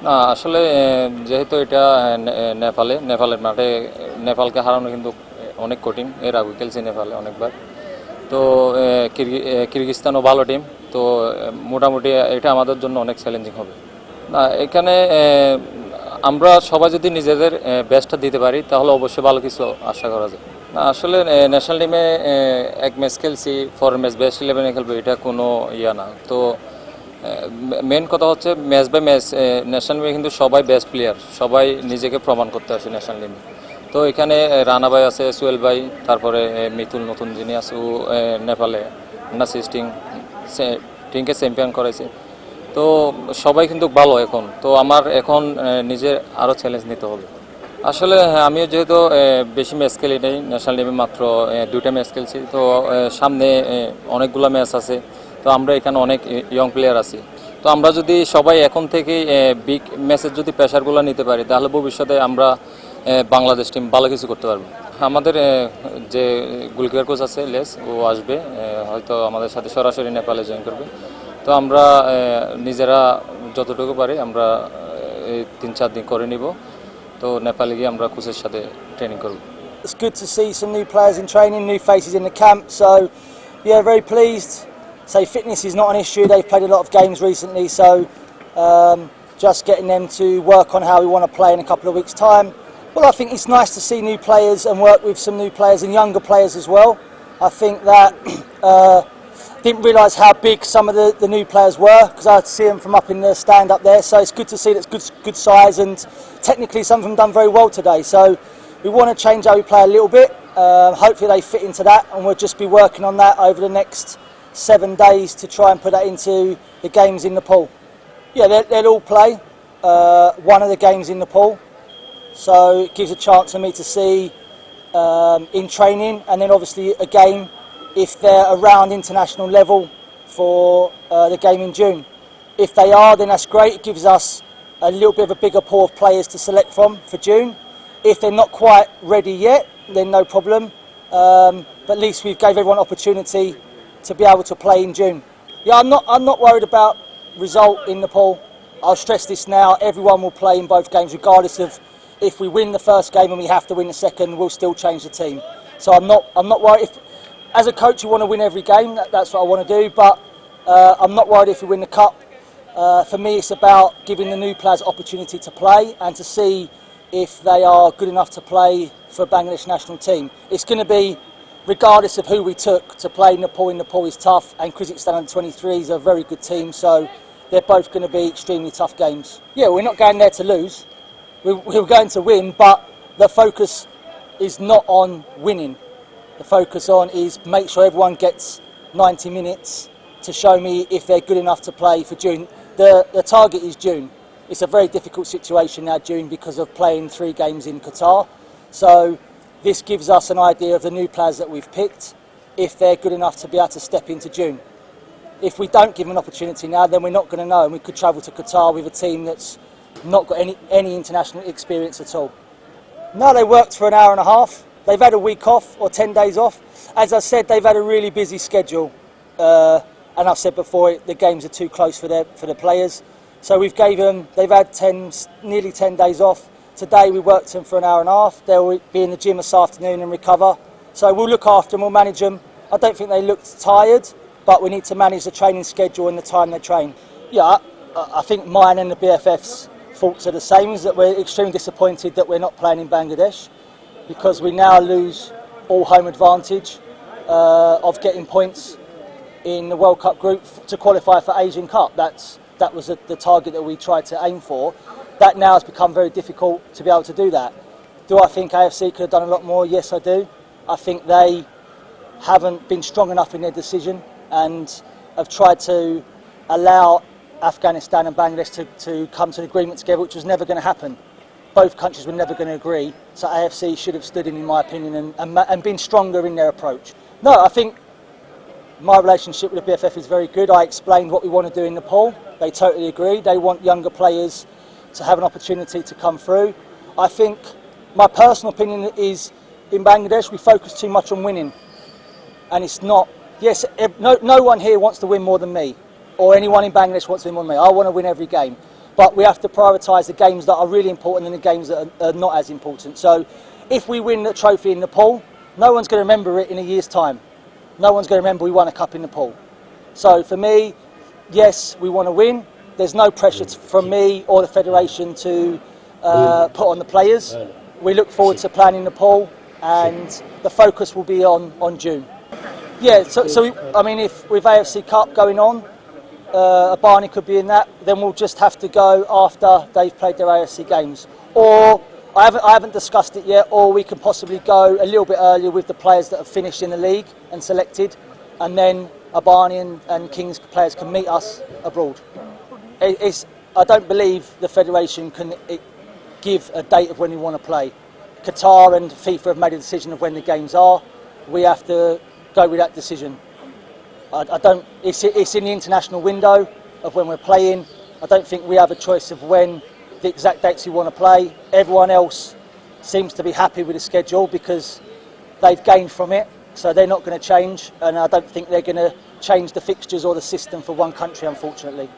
না আসলে যেহেতু এটা নেপালের মাঠে নেপালকে হারানো কিন্তু অনেক কঠিন। এর আগে খেলছি নেপালে অনেকবার। তো কিরগিজস্তানও ভালো টিম। তো মোটামুটি এটা আমাদের জন্য অনেক চ্যালেঞ্জিং হবে। না এখানে আমরা সবাই যদি নিজেদের বেস্টটা দিতে পারি তাহলে অবশ্যই ভালো কিছু আশা করা যায়। না আসলে ন্যাশনাল টিমে এক ম্যাচ খেলছি, ফরেন ম্যাচ বেস্ট 11-এ খেলবো, এটা কোনো ইয়া না। তো মেন কথা হচ্ছে ম্যাচ বাই ম্যাচ ন্যাশনাল টিমে কিন্তু সবাই বেস্ট প্লেয়ার, সবাই নিজেকে প্রমাণ করতে আসে ন্যাশনাল টিমে। তো এখানে রানা ভাই আছে, সুয়েল ভাই, তারপরে মিতুল নতুন যিনি আছে ও নেপালে নাসিস্টিং টিমকে চ্যাম্পিয়ন করেছে। তো সবাই কিন্তু ভালো এখন। তো আমার এখন নিজের আরও চ্যালেঞ্জ নিতে হবে। আসলে হ্যাঁ, আমিও যেহেতু বেশি ম্যাচ খেলি নাই, ন্যাশনাল টিমে মাত্র 2টা ম্যাচ খেলছি। তো সামনে অনেকগুলো ম্যাচ আছে। তো আমরা এখানে অনেক ইয়ং প্লেয়ার আছি। তো আমরা যদি সবাই এখন থেকেই বিগ ম্যাচের যদি প্রেশারগুলো নিতে পারি তাহলে ভবিষ্যতে আমরা বাংলাদেশ টিম ভালো কিছু করতে পারবো। আমাদের যে গোলকিপার কোচ আছে লেস, ও আসবে হয়তো আমাদের সাথে সরাসরি নেপালে জয়েন করবে। তো আমরা নিজেরা যতটুকু পারি আমরা 3-4 দিন করে নিব। তো নেপালে গিয়ে আমরা কোচের সাথে ট্রেনিং করব। It's good to see some new players in training, new faces in the camp. So, yeah, very pleased. Say fitness is not an issue. They've played a lot of games recently, so just getting them to work on how we want to play in a couple of weeks' time. Well, I think it's nice to see new players and work with some new players and younger players as well. I think that didn't realise how big some of the new players were because I see them from up in the stand up there. So it's good to see that's good size, and technically some of them done very well today. So we want to change how we play a little bit. Hopefully they fit into that, and we'll just be working on that over the next 7 days to try and put that into the games in Nepal. Yeah, they'll all play one of the games in Nepal. So it gives a chance for me to see in training, and then obviously a game if they're around international level for the game in June. If they are, then that's great. It gives us a little bit of a bigger pool of players to select from for June. If they're not quite ready yet, then no problem. But at least we've gave everyone opportunity to be able to play in June. Yeah, I'm not worried about result in Nepal. I'll stress this now. Everyone will play in both games, regardless of if we win the first game and we have to win the second. We'll still change the team. So I'm not worried. As a coach, you want to win every game. That's what I want to do. But I'm not worried if we win the cup. For me, it's about giving the new players opportunity to play and to see if they are good enough to play for Bangladesh national team. It's going to be, regardless of who we took to play Nepal. In Nepal is tough, and Kyrgyzstan under 23s are a very good team. So they're both going to be extremely tough games. Yeah, we're not going there to lose. We're going to win, but the focus is not on winning. The focus on is make sure everyone gets 90 minutes to show me if they're good enough to play for June. The target is June. It's a very difficult situation now, June, because of playing 3 games in Qatar. So this gives us an idea of the new players that we've picked, if they're good enough to be able to step into June. If we don't give them an opportunity now, then we're not going to know, and we could travel to Qatar with a team that's not got any international experience at all. No, they worked for an hour and a half. They've had a week off or 10 days off. As I said, they've had a really busy schedule, and I've said before the games are too close for the players. So they've had nearly 10 days off. Today we worked them for an hour and a half. They'll be in the gym this afternoon and recover. So we'll look after them, we'll manage them. I don't think they looked tired, but we need to manage the training schedule and the time they train. Yeah, I think mine and the BFF's faults are the same, is that we're extremely disappointed that we're not playing in Bangladesh, because we now lose all home advantage of getting points in the World Cup group to qualify for Asian Cup. That was the target that we tried to aim for. That now has become very difficult to be able to do that. Do I think AFC could have done a lot more? Yes, I do. I think they haven't been strong enough in their decision and have tried to allow Afghanistan and Bangladesh to come to an agreement together, which was never going to happen. Both countries were never going to agree. So AFC should have stood in my opinion, and been stronger in their approach. No, I think my relationship with the BFF is very good. I explained what we want to do in Nepal. They totally agree. They want younger players to have an opportunity to come through. I think my personal opinion is in Bangladesh we focus too much on winning, and it's not. Yes, no one here wants to win more than me, or anyone in Bangladesh wants to win more than me. I want to win every game, but we have to prioritise the games that are really important and the games that are not as important. So if we win the trophy in Nepal, no one's going to remember it in a year's time. No one's going to remember we won a cup in Nepal. So for me, yes, we want to win. There's no pressure from me or the Federation to put on the players. We look forward to playing in Nepal, and the focus will be on June. Yeah, I mean, if with AFC Cup going on, Barney could be in that, then we'll just have to go after they've played their AFC games. Or, I haven't discussed it yet, or we can possibly go a little bit earlier with the players that have finished in the league and selected, and then Barney and Kings players can meet us abroad. I don't believe the Federation can give a date of when we want to play. Qatar and FIFA have made a decision of when the games are. We have to go with that decision. It's in the international window of when we're playing. I don't think we have a choice of when the exact dates we want to play. Everyone else seems to be happy with the schedule because they've gained from it, so they're not going to change, and I don't think they're going to change the fixtures or the system for one country, unfortunately.